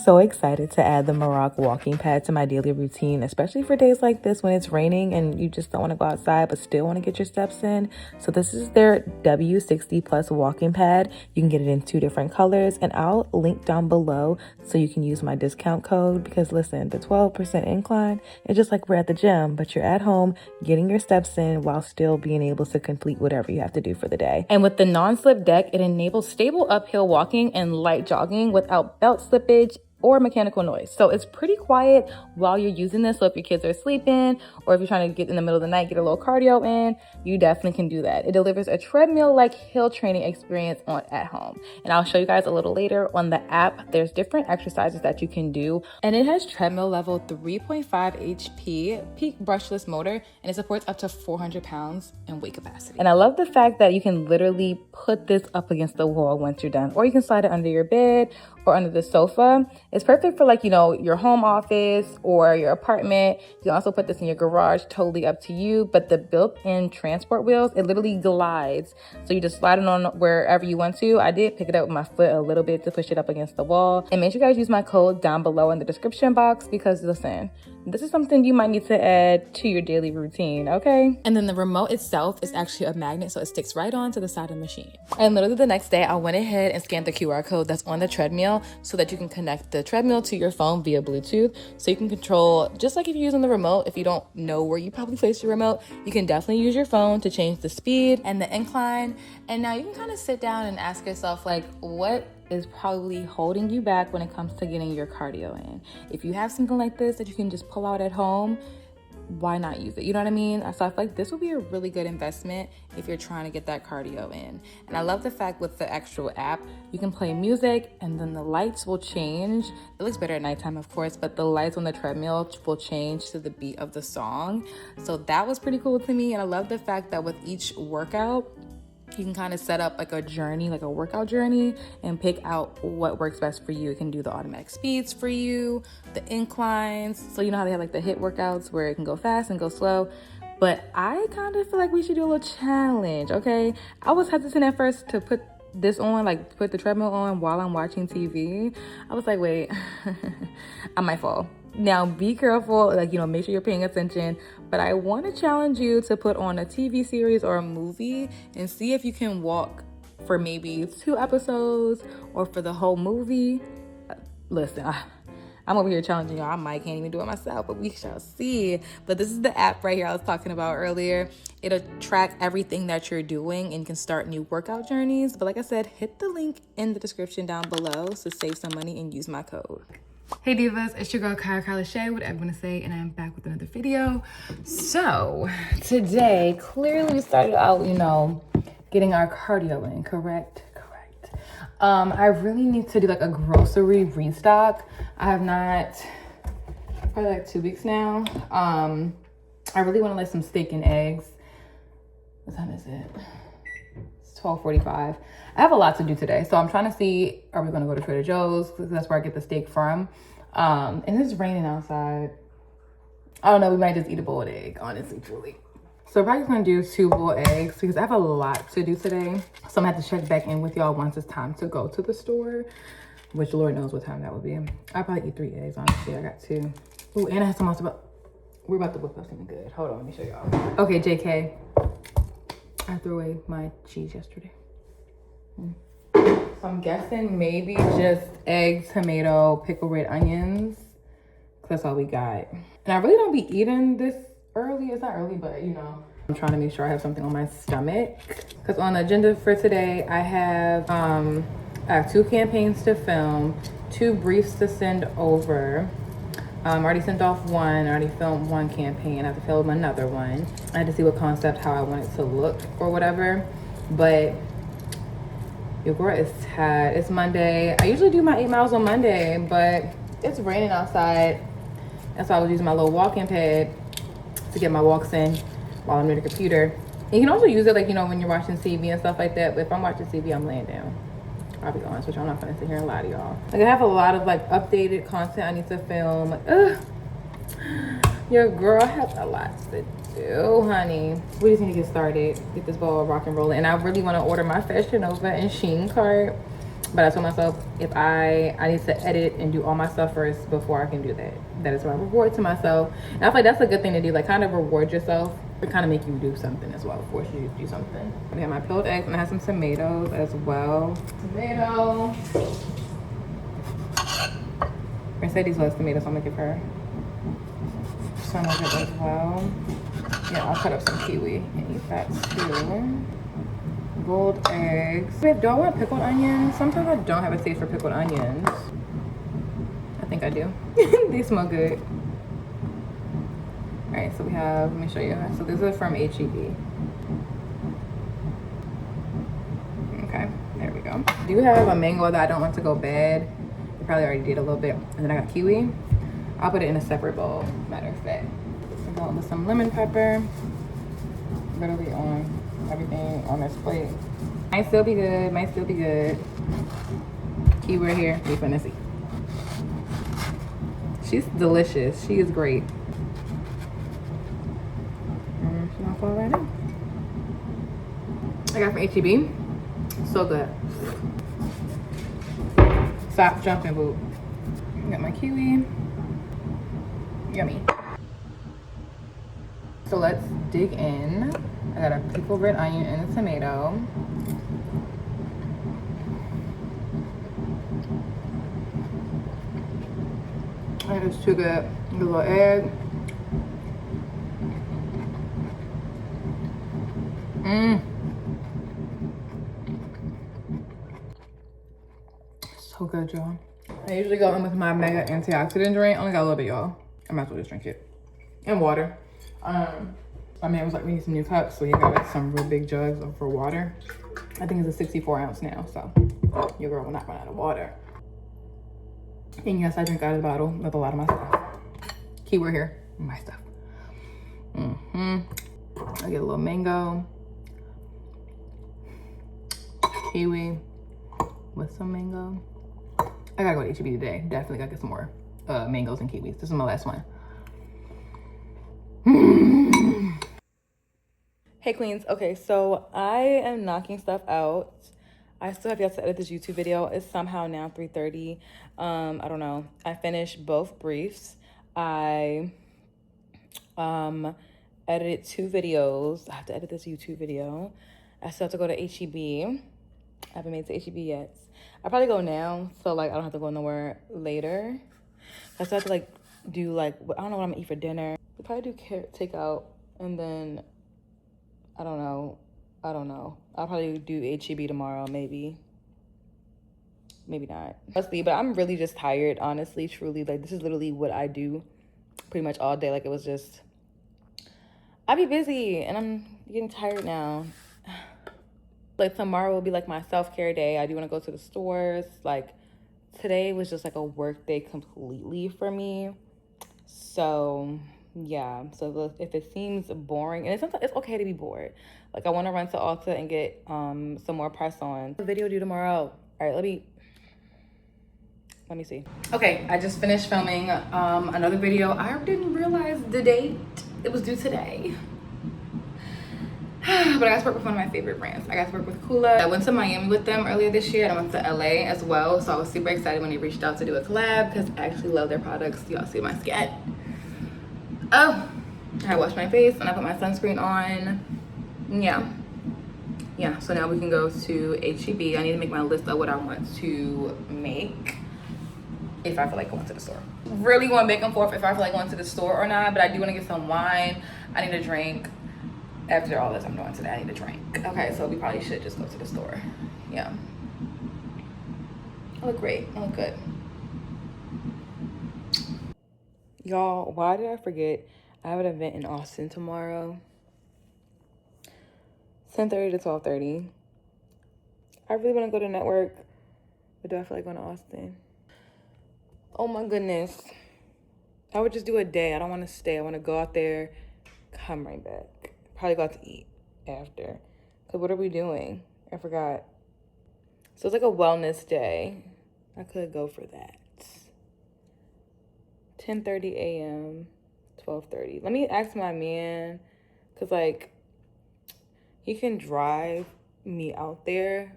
so excited to add the Merach walking pad to my daily routine, especially for days like this when it's raining and you just don't want to go outside but still want to get your steps in. So this is their W60 Plus walking pad. You can get it in 2 different colors, and I'll link down below so you can use my discount code, because listen, the 12% incline is just like we're at the gym, but you're at home getting your steps in while still being able to complete whatever you have to do for the day. And with the non-slip deck, it enables stable uphill walking and light jogging without belt slippage or mechanical noise. So it's pretty quiet while you're using this. So if your kids are sleeping, or if you're trying to get in the middle of the night, get a little cardio in, you definitely can do that. It delivers a treadmill-like hill training experience at home. And I'll show you guys a little later on the app. There's different exercises that you can do. And it has treadmill level 3.5 HP peak brushless motor, and it supports up to 400 pounds in weight capacity. And I love the fact that you can literally put this up against the wall once you're done, or you can slide it under your bed or under the sofa. It's perfect for your home office or your apartment. You can also put this in your garage, totally up to you. But the built-in transport wheels, it literally glides. So you just slide it on wherever you want to. I did pick it up with my foot a little bit to push it up against the wall. And make sure you guys use my code down below in the description box, because listen, this is something you might need to add to your daily routine, okay? And then the remote itself is actually a magnet, so it sticks right onto the side of the machine. And literally the next day, I went ahead and scanned the QR code that's on the treadmill so that you can connect the treadmill to your phone via Bluetooth. So you can control, just like if you're using the remote, if you don't know where you probably place your remote, you can definitely use your phone to change the speed and the incline. And now you can kind of sit down and ask yourself, what is probably holding you back when it comes to getting your cardio in? If you have something like this that you can just pull out at home, why not use it? You know what I mean? So I feel like this would be a really good investment if you're trying to get that cardio in. And I love the fact with the actual app, you can play music and then the lights will change. It looks better at nighttime, of course, but the lights on the treadmill will change to the beat of the song. So that was pretty cool to me. And I love the fact that with each workout, you can kind of set up a journey, a workout journey, and pick out what works best for you. It can do the automatic speeds for you, the inclines. So you know how they have the HIIT workouts where it can go fast and go slow. But I kind of feel like we should do a little challenge, okay? I was hesitant at first to put this on, put the treadmill on while I'm watching TV. I was like, wait, I might fall. Now be careful, make sure you're paying attention, but I want to challenge you to put on a TV series or a movie and see if you can walk for maybe 2 episodes or for the whole movie. Listen, I'm over here challenging y'all. I can't even do it myself, but we shall see. But this is the app right here I was talking about earlier. It'll track everything that you're doing, and you can start new workout journeys. But like I said, hit the link in the description down below to save some money and use my code. Hey divas, it's your girl Kyra Lachey, whatever you want to say, and I'm back with another video. So today, clearly we started out, getting our cardio in, correct? I really need to do a grocery restock. I have not, probably 2 weeks now. I really want to some steak and eggs. What time is it? It's 12:45. I have a lot to do today, so I'm trying to see, are we going to go to Trader Joe's? Because that's where I get the steak from. And it's raining outside. I don't know, we might just eat a boiled egg, honestly, truly. So I'm probably going to do 2 boiled eggs because I have a lot to do today. So I'm going to have to check back in with y'all once it's time to go to the store, which Lord knows what time that will be. I'll probably eat 3 eggs, honestly. I got 2. Ooh, and I have some also, we're about to whip up something good. Hold on, let me show y'all. Okay, JK. I threw away my cheese yesterday. So I'm guessing maybe just eggs, tomato, pickled red onions. That's all we got. And I really don't be eating this early. It's not early, but I'm trying to make sure I have something on my stomach. Because on the agenda for today, I have 2 campaigns to film, 2 briefs to send over. I already sent off one. I already filmed 1 campaign. I have to film another one. I had to see what concept, how I want it to look or whatever. But your girl is tired. It's Monday. I usually do my 8 miles on Monday, but it's raining outside. That's why I was using my little walking pad to get my walks in while I'm near the computer. And you can also use it when you're watching TV and stuff like that. But if I'm watching TV, I'm laying down. I'll be honest with you, I'm not gonna sit here and lie to y'all. I have a lot of updated content I need to film. Your girl has a lot to do, honey. We just need to get started, get this ball rock and rolling. And I really want to order my Fashion Nova and Shein cart. But I told myself if I need to edit and do all my stuff first before I can do that. That is my reward to myself. And I feel like that's a good thing to do. Like kind of reward yourself. It kind of make you do something as well. Force you to do something. I have my peeled eggs and I have some tomatoes as well. Tomato. Mercedes loves tomatoes, so I'm gonna give her some of it as well. Yeah, I'll cut up some kiwi and eat that too. Boiled eggs. Wait, do I want pickled onions? Sometimes I don't have a taste for pickled onions. I think I do. They smell good. All right, so we have, let me show you. So this is from HEB. Okay, there we go. I do have a mango that I don't want to go bad. I probably already did a little bit. And then I got kiwi. I'll put it in a separate bowl, matter of fact. I'm going with some lemon pepper. Literally on everything on this plate. Might still be good, might still be good. Kiwi right here, we finna see. She's delicious, she is great. She's not fall right in. I got from HEB, so good. Stop jumping, boo. Got my kiwi. Yummy. So let's dig in. I got a pickled red onion and a tomato. That is too good. A little egg. So good, y'all. I usually go in with my mega antioxidant drink. I only got a little bit, y'all. I might as well just drink it. And water. My man was like, we need some new cups, so he got like some real big jugs for water. I think it's a 64 ounce now, so your girl will not run out of water. And yes, I drink out of the bottle with a lot of my stuff. Keyword here, my stuff. I get a little mango, kiwi with some mango. I gotta go to HEB today. Definitely gotta get some more mangoes and kiwis. This is my last one. Hey queens, okay, so I am knocking stuff out. I still have yet to edit this YouTube video. It's somehow now 3:30. I don't know. I finished both briefs. I edited 2 videos. I have to edit this YouTube video. I still have to go to HEB. I haven't made it to HEB yet. I'll probably go now, so like I don't have to go nowhere later. I still have to like do like, I don't know what I'm gonna eat for dinner. We'll probably do takeout, and then I don't know. I'll probably do HEB tomorrow, maybe. Maybe not. Honestly, but I'm really just tired, honestly, truly. Like, this is literally what I do pretty much all day. Like, it was just, I be busy, and I'm getting tired now. Like, tomorrow will be, like, my self-care day. I do want to go to the stores. Like, today was just, like, a work day completely for me. So, yeah. So, if it seems boring, and it's okay to be bored. Like, I want to run to Ulta and get some more press-ons. Video due tomorrow. All right, let me see. Okay, I just finished filming another video. I didn't realize the date. It was due today. But I got to work with one of my favorite brands. I got to work with Kula. I went to Miami with them earlier this year, and I went to LA as well. So I was super excited when they reached out to do a collab because I actually love their products. Y'all see my skin. Oh, I washed my face and I put my sunscreen on. Yeah, so now we can go to HEB. I need to make my list of what I want to make if I feel like going to the store. Really going back and forth if I feel like going to the store or not, but I do want to get some wine. I need a drink. After all this I'm doing today, I need a drink. Okay, so we probably should just go to the store. Yeah. I look great. I look good. Y'all, why did I forget? I have an event in Austin tomorrow. 10:30 to 12:30. I really want to go to Network, but do I feel like going to Austin? Oh my goodness. I would just do a day. I don't want to stay. I want to go out there, come right back. Probably go out to eat after. Because what are we doing? I forgot. So it's like a wellness day. I could go for that. 10:30 a.m., 12:30. Let me ask my man, because like, he can drive me out there.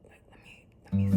Like, let me Let me